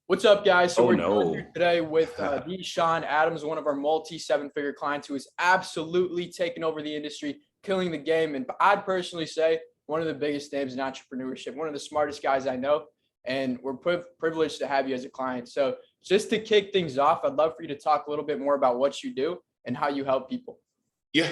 What's up, guys? So Oh we're joined no. here today with Deshaun Adams, one of our multi-seven-figure clients who is absolutely taking over the industry, killing the game. And I'd personally say one of the biggest names in entrepreneurship, one of the smartest guys I know. And we're privileged to have you as a client. So just to kick things off, I'd love for you to talk a little bit more about what you do and how you help people. Yeah.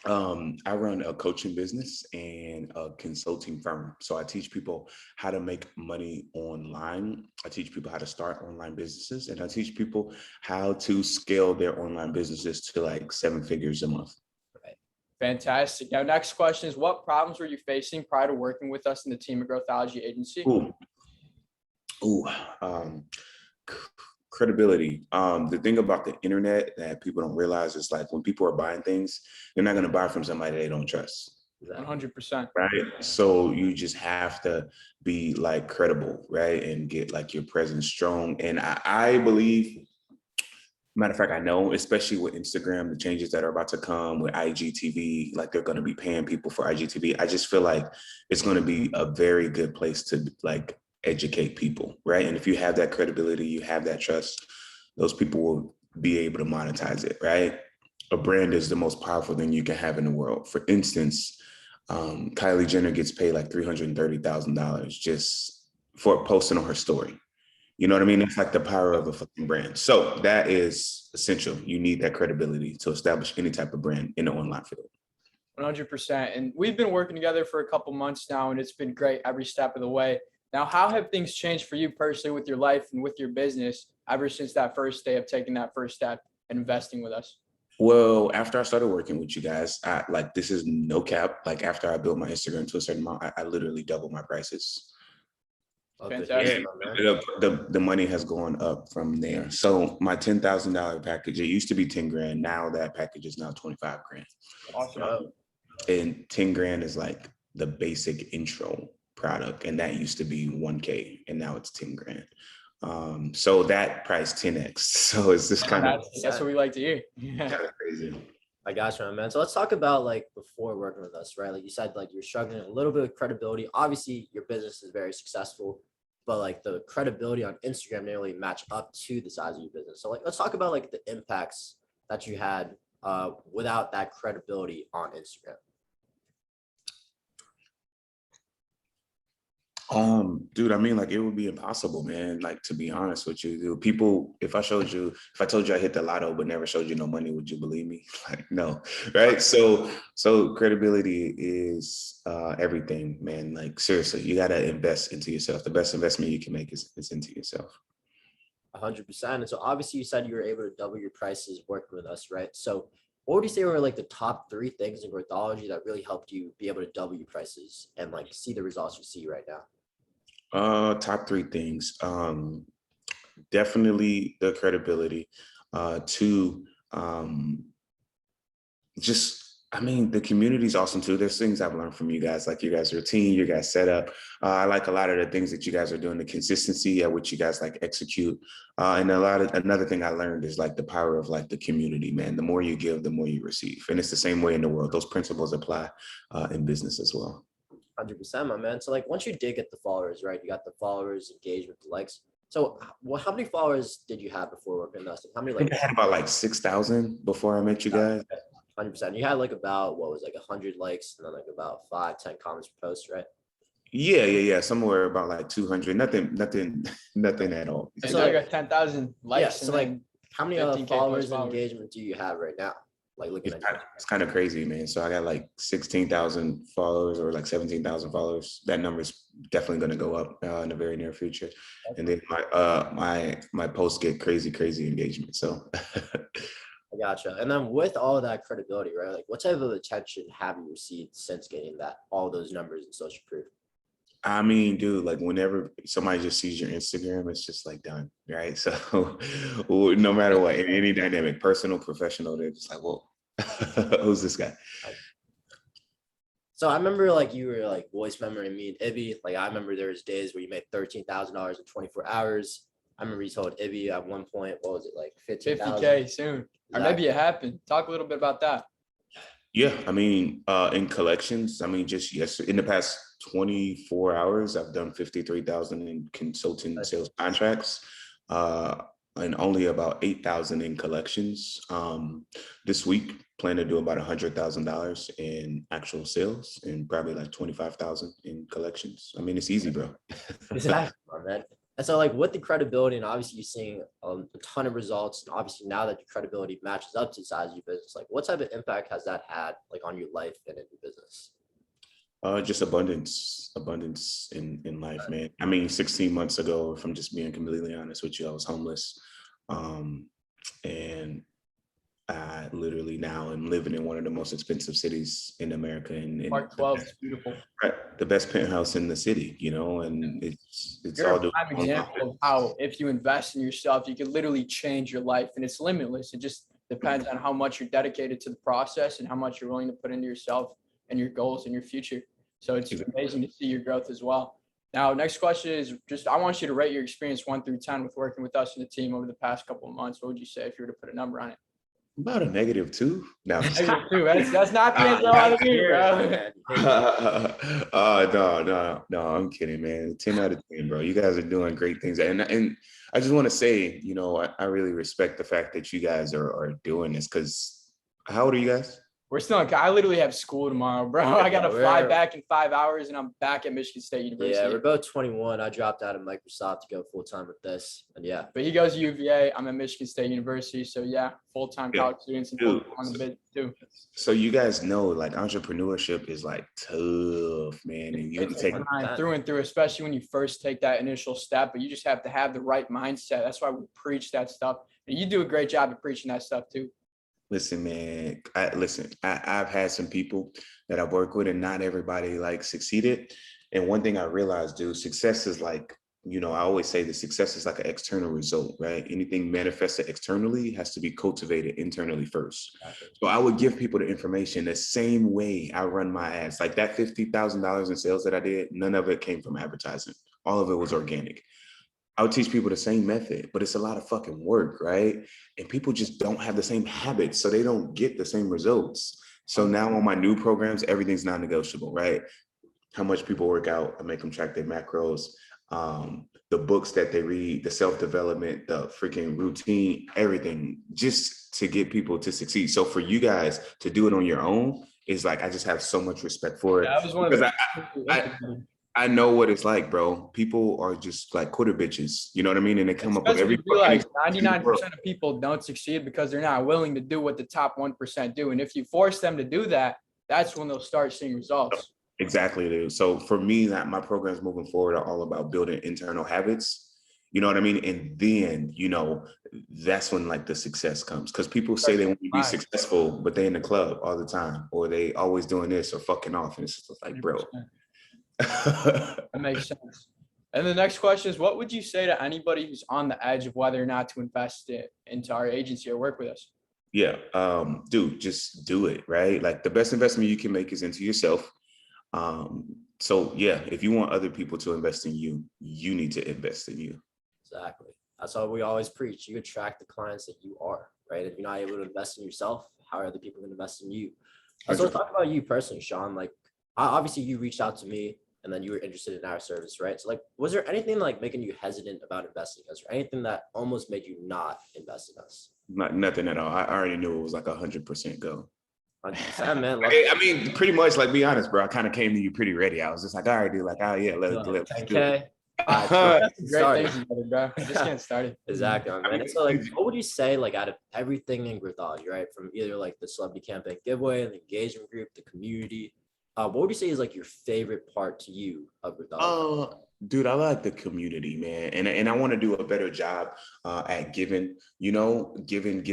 I run a coaching business and a consulting firm. So I teach people how to make money online. I teach people how to start online businesses, and I teach people how to scale their online businesses to like 7 figures a month. Fantastic. Now, next question is, what problems were you facing prior to working with us in the Team of Growthology agency? Credibility. The thing about the internet that people don't realize is like when people are buying things, they're not going to buy from somebody they don't trust. 100%. Right. So you just have to be like credible, right? And get like your presence strong. And I believe, matter of fact, I know, especially with Instagram, the changes that are about to come with IGTV, like they're going to be paying people for IGTV. I just feel like it's going to be a very good place to like educate people, right? And if you have that credibility, you have that trust, those people will be able to monetize it, right? A brand is the most powerful thing you can have in the world. For instance, Kylie Jenner gets paid like $330,000 just for posting on her story. You know what I mean? It's like the power of a fucking brand. So that is essential. You need that credibility to establish any type of brand in the online field. 100%. And we've been working together for a couple months now, and it's been great every step of the way. Now, how have things changed for you personally with your life and with your business ever since that first day of taking that first step and investing with us? Well, after I started working with you guys, this is no cap. Like after I built my Instagram to a certain amount, I literally doubled my prices. Fantastic. Yeah, the money has gone up from there. So my $10,000 package, it used to be 10 grand. Now that package is now 25 grand. Awesome. And 10 grand is like the basic intro product. And that used to be 1K and now it's 10 grand. So that price 10X. So it's just kind of, that's what we like to hear. kind of crazy. I got you, man. So let's talk about like before working with us, right? Like you said, like you're struggling a little bit with credibility. Obviously, your business is very successful, but like the credibility on Instagram didn't really match up to the size of your business. So like let's talk about like the impacts that you had without that credibility on Instagram. Dude, I mean, like it would be impossible, man. Like to be honest with you, dude, people, if I told you I hit the lotto but never showed you no money, would you believe me? Like, no, right? So credibility is everything, man. Like seriously, you gotta invest into yourself. The best investment you can make is into yourself. 100%. And so obviously you said you were able to double your prices working with us, right? So what would you say were like the top 3 things in Growthology that really helped you be able to double your prices and like see the results you see right now? Top 3 things. Definitely the credibility. 2, the community is awesome too. There's things I've learned from you guys, like you guys' routine, your guys' setup. I like a lot of the things that you guys are doing, the consistency at which you guys like execute. And another thing I learned is like the power of like the community, man. The more you give, the more you receive. And it's the same way in the world. Those principles apply in business as well. 100%, my man. So like once you did get the followers, right? You got the followers, engagement, the likes. So how many followers did you have before working with us? How many I think I had about like 6,000 before I met you guys. 100%. You had like about 100 likes and then like about 5-10 comments per post, right? Yeah. Somewhere about like 200. Nothing at all. So I got 10,000 likes. Yeah. So like how many followers and followers. engagement do you have right now? Like looking at it's kind of crazy, man. So I got like 16,000 followers or like 17,000 followers. That number is definitely going to go up in the very near future. And then my posts get crazy engagement. So I gotcha. And then with all of that credibility, right? Like what type of attention have you received since getting all those numbers and social proof? I mean, dude, like whenever somebody just sees your Instagram, it's just like done, right? So no matter what, in any dynamic, personal, professional, they're just like, whoa, who's this guy? So I remember like you were like voice memoing me and Ibby. Like I remember there was days where you made $13,000 in 24 hours. I remember you told Ibby at one point, what was it, like 50K soon? Or maybe it happened. Talk a little bit about that. Yeah, I mean, in collections, I mean, just yes, in the past 24 hours, I've done 53,000 in consulting That's sales contracts, uh, and only about 8,000 in collections. This week, plan to do about $100,000 in actual sales and probably like 25,000 in collections. I mean, it's easy, bro. exactly, my man. And so, like, with the credibility, and obviously you're seeing a ton of results, and obviously now that your credibility matches up to the size of your business, like, what type of impact has that had, like, on your life and in your business? Just abundance in life, man. I mean, 16 months ago, if I'm just being completely honest with you, I was homeless. Um, and I literally now am living in one of the most expensive cities in America, and Park 12 is beautiful. the best penthouse in the city, you know, and it's You're all a due. prime example of how if you invest in yourself, you can literally change your life, and it's limitless. It just depends on how much you're dedicated to the process and how much you're willing to put into yourself and your goals and your future. So it's amazing to see your growth as well. Now, next question is just I want you to rate your experience 1 through 10 with working with us and the team over the past couple of months. What would you say if you were to put a number on it? About a -2. Now, -2. That's not the answer I want to hear, bro. no, I'm kidding, man. 10 out of 10, bro. You guys are doing great things, and I just want to say, you know, I really respect the fact that you guys are doing this. Because how old are you guys? We're still in, I literally have school tomorrow, bro. I got to Yeah, fly we're- back in 5 hours and I'm back at Michigan State Yeah, University. we're both 21. I dropped out of Microsoft to go full time with this, and yeah, But he goes to UVA. I'm at Michigan State University. So yeah, full-time Yeah. college students and Dude, full-time on the bid too. So you guys know, like, entrepreneurship is like tough, man, and you have to take. Through and through, especially when you first take that initial step, but you just have to have the right mindset. That's why we preach that stuff. And you do a great job of preaching that stuff too. Listen, man. I've had some people that I've worked with, and not everybody like succeeded. And one thing I realized, dude, success is like, you know, I always say that success is like an external result, right? Anything manifested externally has to be cultivated internally first. So I would give people the information the same way I run my ads. Like that $50,000 in sales that I did, none of it came from advertising. All of it was organic. I would teach people the same method, but it's a lot of fucking work, right? And people just don't have the same habits, so they don't get the same results. So now on my new programs, everything's non-negotiable, right? How much people work out, I make them track their macros, the books that they read, the self-development, the freaking routine, everything, just to get people to succeed. So for you guys to do it on your own is like, I just have so much respect for it. That was one of the. I know what it's like, bro. People are just like quarter bitches. You know what I mean? And they come up with every. You realize 99% of people don't succeed because they're not willing to do what the top 1% do. And if you force them to do that, that's when they'll start seeing results. Exactly, dude. So for me, that my programs moving forward are all about building internal habits. You know what I mean? And then, you know, that's when like the success comes. Because people say they want to be successful, but they in the club all the time, or they always doing this or fucking off. And it's just like, bro. That makes sense. And the next question is, what would you say to anybody who's on the edge of whether or not to invest it into our agency or work with us? Yeah, dude, just do it, right? Like the best investment you can make is into yourself. So yeah, if you want other people to invest in you, you need to invest in you. exactly. That's what we always preach. You attract the clients that you are, right? If you're not able to invest in yourself, how are other people going to invest in you? So let's talk about you personally, Sean. Like, obviously, you reached out to me, and then you were interested in our service, right? So like, was there anything like making you hesitant about investing in us, or anything that almost made you not invest in us? Nothing at all. I already knew it was like 100% go. 100%, man. I mean, pretty much, like, be honest, bro. I kind of came to you pretty ready. I was just like, all right, dude, like, oh yeah, let's do it. 10K. Great things, bro. Just getting started. Exactly, man. And so, like, what would you say, like, out of everything in Grithodology, right? From either like the celebrity campaign giveaway, the engagement group, the community, what would you say is like your favorite part to you of Grithodology? Dude, I like the community, man. And I want to do a better job at giving, you know, giving,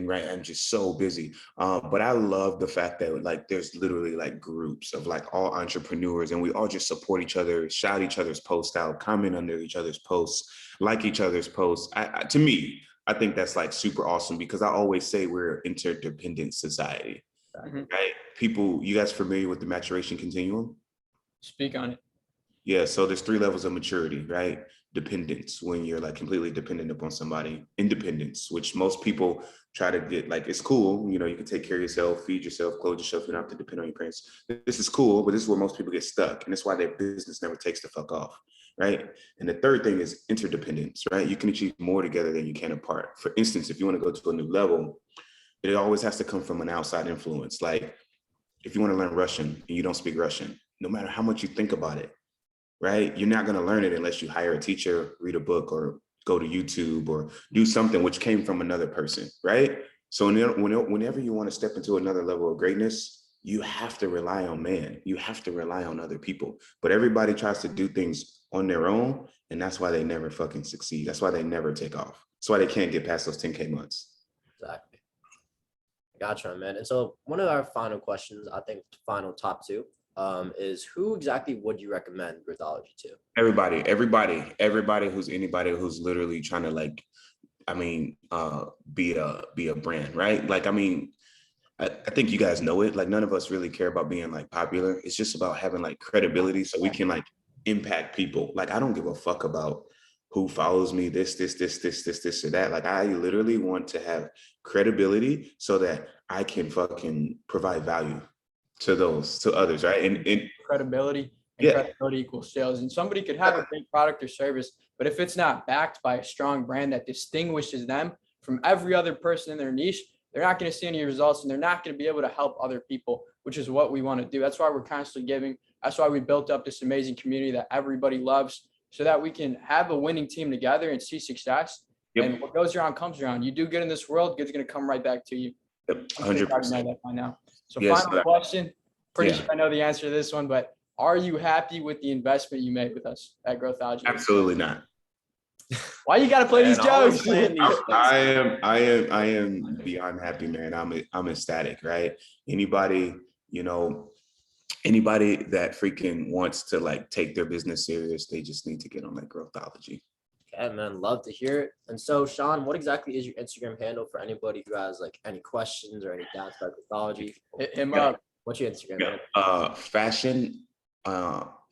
right? I'm just so busy. But I love the fact that like there's literally like groups of like all entrepreneurs, and we all just support each other, shout each other's posts out, comment under each other's posts, like each other's posts. To me, I think that's like super awesome, because I always say we're an interdependent society, right? People, you guys familiar with the maturation continuum? Speak on it. Yeah, so there's 3 levels of maturity, right? Dependence, when you're like completely dependent upon somebody. Independence, which most people try to get, like, it's cool, you know, you can take care of yourself, feed yourself, clothe yourself, you don't have to depend on your parents. This is cool, but this is where most people get stuck. And that's why their business never takes the fuck off, right? And the third thing is interdependence, right? You can achieve more together than you can apart. For instance, if you want to go to a new level, it always has to come from an outside influence. Like, if you want to learn Russian and you don't speak Russian, no matter how much you think about it, right? You're not going to learn it unless you hire a teacher, read a book, or go to YouTube or do something which came from another person, right? So whenever you want to step into another level of greatness, you have to rely on man. You have to rely on other people. But everybody tries to do things on their own, and that's why they never fucking succeed. That's why they never take off. That's why they can't get past those 10K months. Exactly. Gotcha, man. And so one of our final questions, I think final top two, is who exactly would you recommend Growthology to? Everybody who's anybody who's literally trying to, like, I mean, be a brand, right? Like, I mean, I think you guys know it. Like, none of us really care about being like popular. It's just about having like credibility so we can like impact people. Like, I don't give a fuck about who follows me, this, or that. Like, I literally want to have credibility so that I can fucking provide value to others, right? And Credibility and yeah, credibility equals sales. And somebody could have a great product or service, but if it's not backed by a strong brand that distinguishes them from every other person in their niche, they're not going to see any results, and they're not going to be able to help other people, which is what we want to do. That's why we're constantly giving. That's why we built up this amazing community that everybody loves, so that we can have a winning team together and see success. yep, And what goes around comes around. You do good in this world, good's going to come right back to you. yep, I'm sure you already know 100%. that by now. So Yes, final question. Pretty yeah, sure I know the answer to this one, but are you happy with the investment you made with us at Growthology? absolutely not. Why you gotta play these Man, always jokes? playing these I am beyond happy, man. I'm ecstatic, right? Anybody, you know, anybody that freaking wants to like take their business serious, they just need to get on that Growthology. Okay, man, love to hear it. And so, Sean, what exactly is your Instagram handle for anybody who has like any questions or any doubts about Growthology? Hit him Yeah. up. What's your Instagram Yeah. handle? Fashion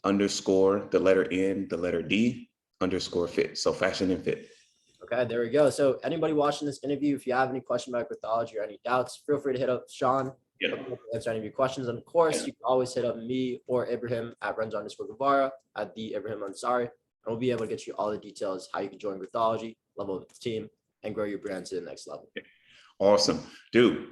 underscore the letter N, the letter D underscore fit. So fashion and fit. Okay, there we go. So anybody watching this interview, if you have any question about Growthology or any doubts, feel free to hit up Sean. Yeah. He'll answer any of your questions. And of course, Yeah. you can always hit up me or Ibrahim at Renzo_Guevara at the Ibrahim Ansari. And we'll be able to get you all the details, how you can join Growthology, level up the team, and grow your brand to the next level. Awesome. Dude,